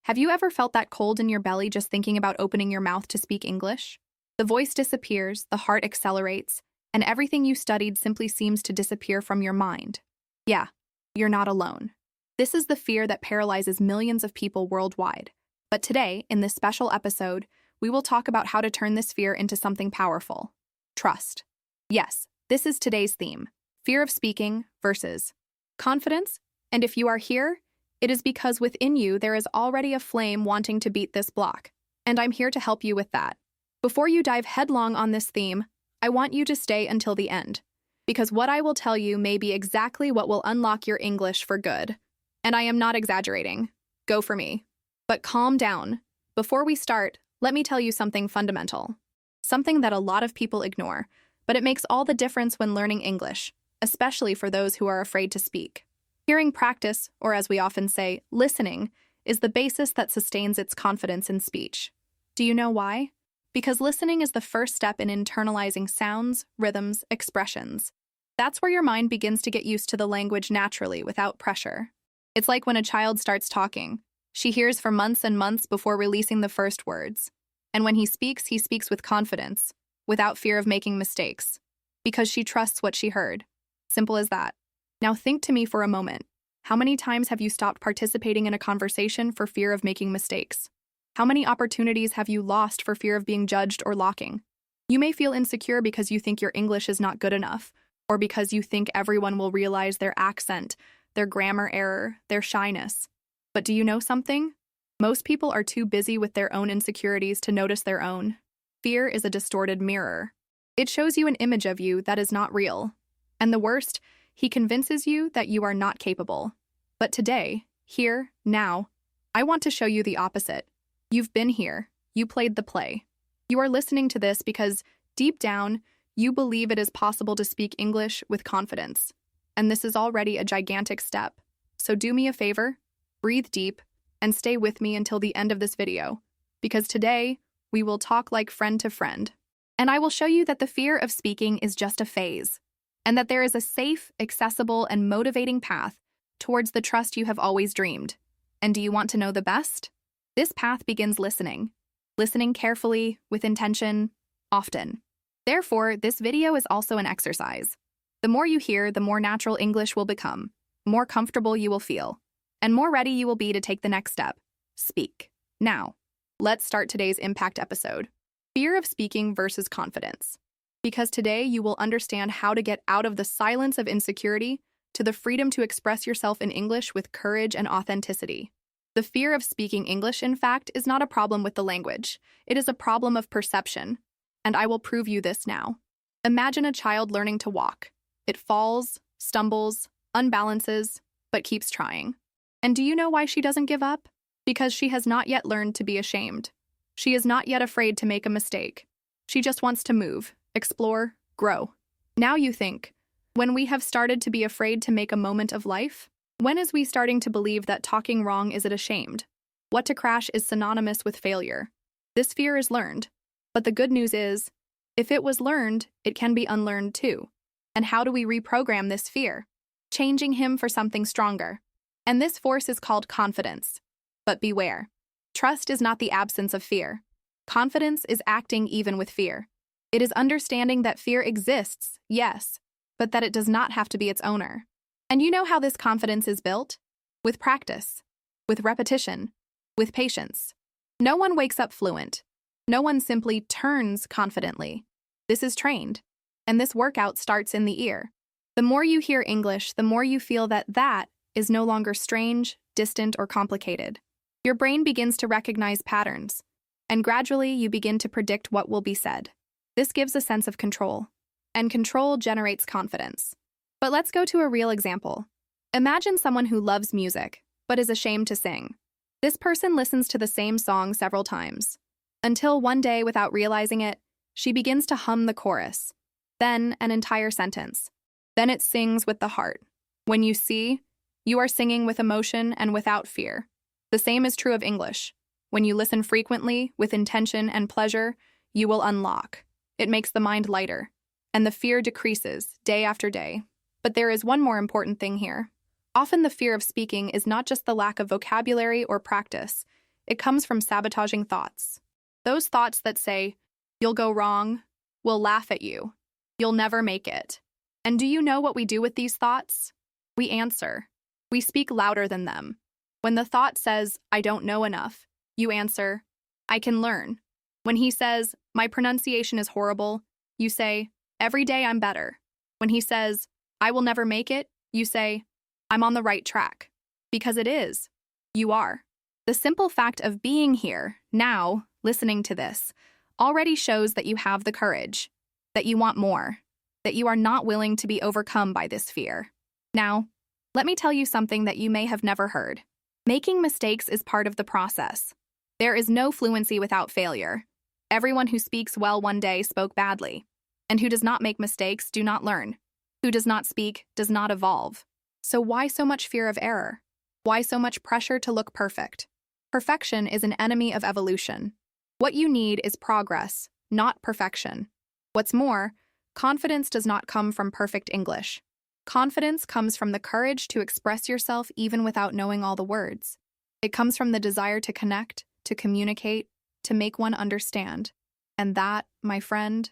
Have you ever felt that cold in your belly just thinking about opening your mouth to speak English? The voice disappears, the heart accelerates, and everything you studied simply seems to disappear from your mind. Yeah, you're not alone. This is the fear that paralyzes millions of people worldwide. But today, in this special episode, we will talk about how to turn this fear into something powerful. Trust. Yes, this is today's theme. Fear of speaking versus confidence. And if you are here, it is because within you there is already a flame wanting to beat this block. And I'm here to help you with that. Before you dive headlong on this theme, I want you to stay until the end, because what I will tell you may be exactly what will unlock your English for good. And I am not exaggerating. Go for me. But calm down. Before we start, let me tell you something fundamental. Something that a lot of people ignore, but it makes all the difference when learning English, especially for those who are afraid to speak. Hearing practice, or as we often say, listening, is the basis that sustains its confidence in speech. Do you know why? Because listening is the first step in internalizing sounds, rhythms, expressions. That's where your mind begins to get used to the language naturally without pressure. It's like when a child starts talking. She hears for months and months before releasing the first words. And when he speaks with confidence, without fear of making mistakes, because she trusts what she heard. Simple as that. Now think to me for a moment. How many times have you stopped participating in a conversation for fear of making mistakes? How many opportunities have you lost for fear of being judged or locking? You may feel insecure because you think your English is not good enough, or because you think everyone will realize their accent, their grammar error, their shyness. But do you know something? Most people are too busy with their own insecurities to notice their own. Fear is a distorted mirror. It shows you an image of you that is not real. And the worst, he convinces you that you are not capable. But today, here, now, I want to show you the opposite. You've been here. You played the play. You are listening to this because, deep down, you believe it is possible to speak English with confidence. And this is already a gigantic step. So do me a favor, breathe deep, and stay with me until the end of this video. Because today, we will talk like friend to friend. And I will show you that the fear of speaking is just a phase. And that there is a safe, accessible, and motivating path towards the trust you have always dreamed. And do you want to know the best? This path begins listening. Listening carefully, with intention, often. Therefore, this video is also an exercise. The more you hear, the more natural English will become, more comfortable you will feel, and more ready you will be to take the next step. Speak. Now, let's start today's impact episode. Fear of speaking versus confidence. Because today you will understand how to get out of the silence of insecurity to the freedom to express yourself in English with courage and authenticity. The fear of speaking English, in fact, is not a problem with the language. It is a problem of perception. And I will prove you this now. Imagine a child learning to walk. It falls, stumbles, unbalances, but keeps trying. And do you know why she doesn't give up? Because she has not yet learned to be ashamed. She is not yet afraid to make a mistake. She just wants to move, explore, grow. Now you think, when we have started to be afraid to make a moment of life? When is we starting to believe that talking wrong is it ashamed? What to crash is synonymous with failure. This fear is learned. But the good news is, if it was learned, it can be unlearned too. And how do we reprogram this fear? Changing him for something stronger. And this force is called confidence. But beware. Trust is not the absence of fear. Confidence is acting even with fear. It is understanding that fear exists, yes, but that it does not have to be its owner. And you know how this confidence is built? With practice, with repetition, with patience. No one wakes up fluent. No one simply turns confidently. This is trained, and this workout starts in the ear. The more you hear English, the more you feel that that is no longer strange, distant, or complicated. Your brain begins to recognize patterns, and gradually you begin to predict what will be said. This gives a sense of control, and control generates confidence. But let's go to a real example. Imagine someone who loves music, but is ashamed to sing. This person listens to the same song several times, until one day, without realizing it, she begins to hum the chorus, then an entire sentence. Then it sings with the heart. When you see, you are singing with emotion and without fear. The same is true of English. When you listen frequently, with intention and pleasure, you will unlock. It makes the mind lighter, and the fear decreases day after day. But there is one more important thing here. Often the fear of speaking is not just the lack of vocabulary or practice. It comes from sabotaging thoughts. Those thoughts that say, you'll go wrong, we'll laugh at you, you'll never make it. And do you know what we do with these thoughts? We answer. We speak louder than them. When the thought says, I don't know enough, you answer, I can learn. When he says, my pronunciation is horrible, you say, every day I'm better. When he says, I will never make it, you say, I'm on the right track. Because it is. You are. The simple fact of being here, now, listening to this, already shows that you have the courage, that you want more, that you are not willing to be overcome by this fear. Now, let me tell you something that you may have never heard. Making mistakes is part of the process. There is no fluency without failure. Everyone who speaks well one day spoke badly. And who does not make mistakes do not learn. Who does not speak does not evolve. So why so much fear of error? Why so much pressure to look perfect? Perfection is an enemy of evolution. What you need is progress, not perfection. What's more, confidence does not come from perfect English. Confidence comes from the courage to express yourself even without knowing all the words. It comes from the desire to connect, to communicate, to make one understand. And that, my friend,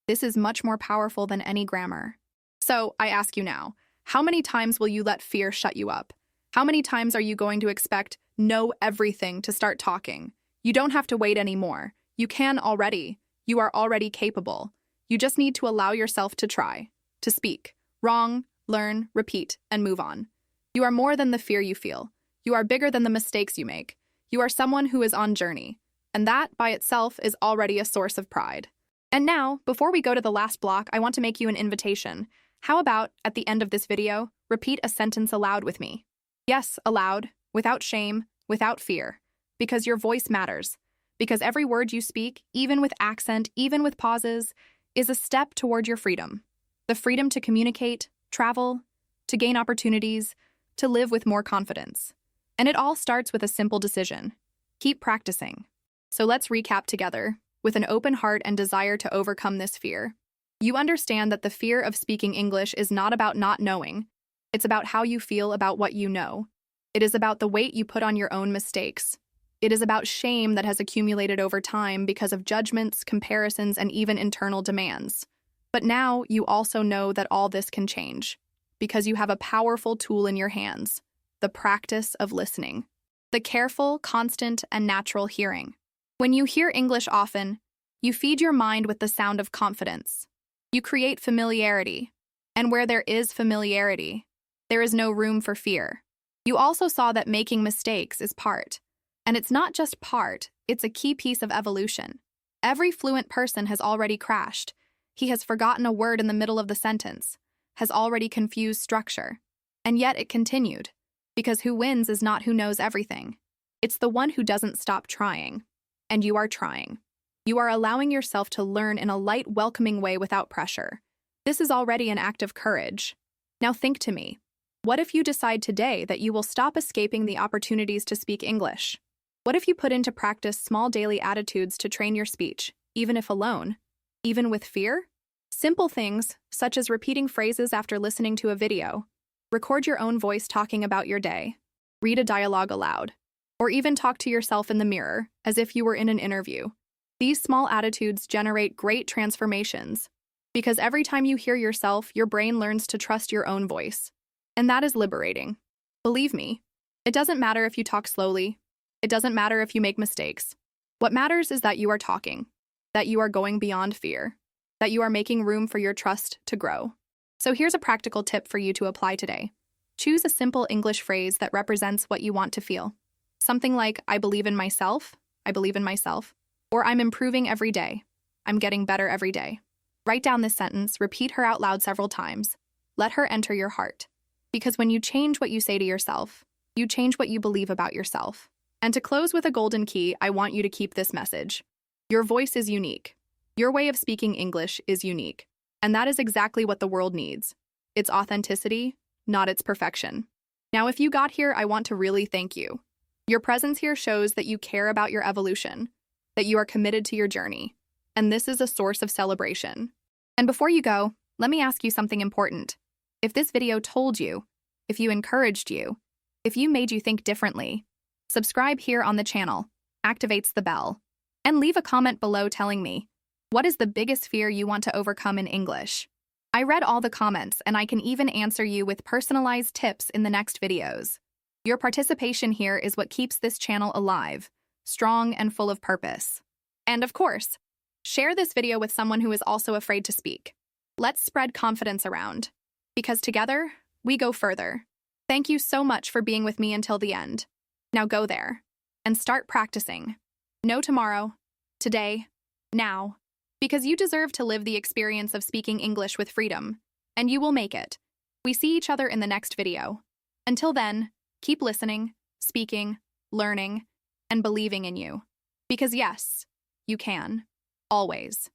this is much more powerful than any grammar. So, I ask you now, how many times will you let fear shut you up? How many times are you going to expect know everything to start talking? You don't have to wait anymore. You can already. You are already capable. You just need to allow yourself to try, to speak, wrong, learn, repeat, and move on. You are more than the fear you feel. You are bigger than the mistakes you make. You are someone who is on journey. And that, by itself, is already a source of pride. And now, before we go to the last block, I want to make you an invitation. How about, at the end of this video, repeat a sentence aloud with me? Yes, aloud, without shame, without fear. Because your voice matters. Because every word you speak, even with accent, even with pauses, is a step toward your freedom. The freedom to communicate, travel, to gain opportunities, to live with more confidence. And it all starts with a simple decision. Keep practicing. So let's recap together. With an open heart and desire to overcome this fear, you understand that the fear of speaking English is not about not knowing. It's about how you feel about what you know. It is about the weight you put on your own mistakes. It is about shame that has accumulated over time because of judgments, comparisons, and even internal demands. But now you also know that all this can change because you have a powerful tool in your hands, the practice of listening, the careful, constant, and natural hearing. When you hear English often, you feed your mind with the sound of confidence. You create familiarity. And where there is familiarity, there is no room for fear. You also saw that making mistakes is part. And it's not just part, it's a key piece of evolution. Every fluent person has already crashed. He has forgotten a word in the middle of the sentence, has already confused structure. And yet it continued. Because who wins is not who knows everything. It's the one who doesn't stop trying. And you are trying. You are allowing yourself to learn in a light, welcoming way without pressure. This is already an act of courage. Now think to me. What if you decide today that you will stop escaping the opportunities to speak English? What if you put into practice small daily attitudes to train your speech, even if alone, even with fear? Simple things, such as repeating phrases after listening to a video, record your own voice talking about your day, read a dialogue aloud, or even talk to yourself in the mirror, as if you were in an interview. These small attitudes generate great transformations, because every time you hear yourself, your brain learns to trust your own voice. And that is liberating. Believe me, it doesn't matter if you talk slowly. It doesn't matter if you make mistakes. What matters is that you are talking, that you are going beyond fear, that you are making room for your trust to grow. So here's a practical tip for you to apply today. Choose a simple English phrase that represents what you want to feel. Something like, I believe in myself, or I'm improving every day, I'm getting better every day. Write down this sentence, repeat her out loud several times. Let her enter your heart. Because when you change what you say to yourself, you change what you believe about yourself. And to close with a golden key, I want you to keep this message. Your voice is unique. Your way of speaking English is unique. And that is exactly what the world needs. Its authenticity, not its perfection. Now, if you got here, I want to really thank you. Your presence here shows that you care about your evolution, that you are committed to your journey, and this is a source of celebration. And before you go, let me ask you something important. If this video told you, if you encouraged you, if you made you think differently, Subscribe here on the channel, activates the bell, and leave a comment below telling me, what is the biggest fear you want to overcome in English? I read all the comments and I can even answer you with personalized tips in the next videos. Your participation here is what keeps this channel alive, strong and full of purpose. And of course, share this video with someone who is also afraid to speak. Let's spread confidence around, because together, we go further. Thank you so much for being with me until the end. Now go there and start practicing. No tomorrow, today, now, because you deserve to live the experience of speaking English with freedom, and you will make it. We see each other in the next video. Until then, keep listening, speaking, learning, and believing in you. Because yes, you can. Always.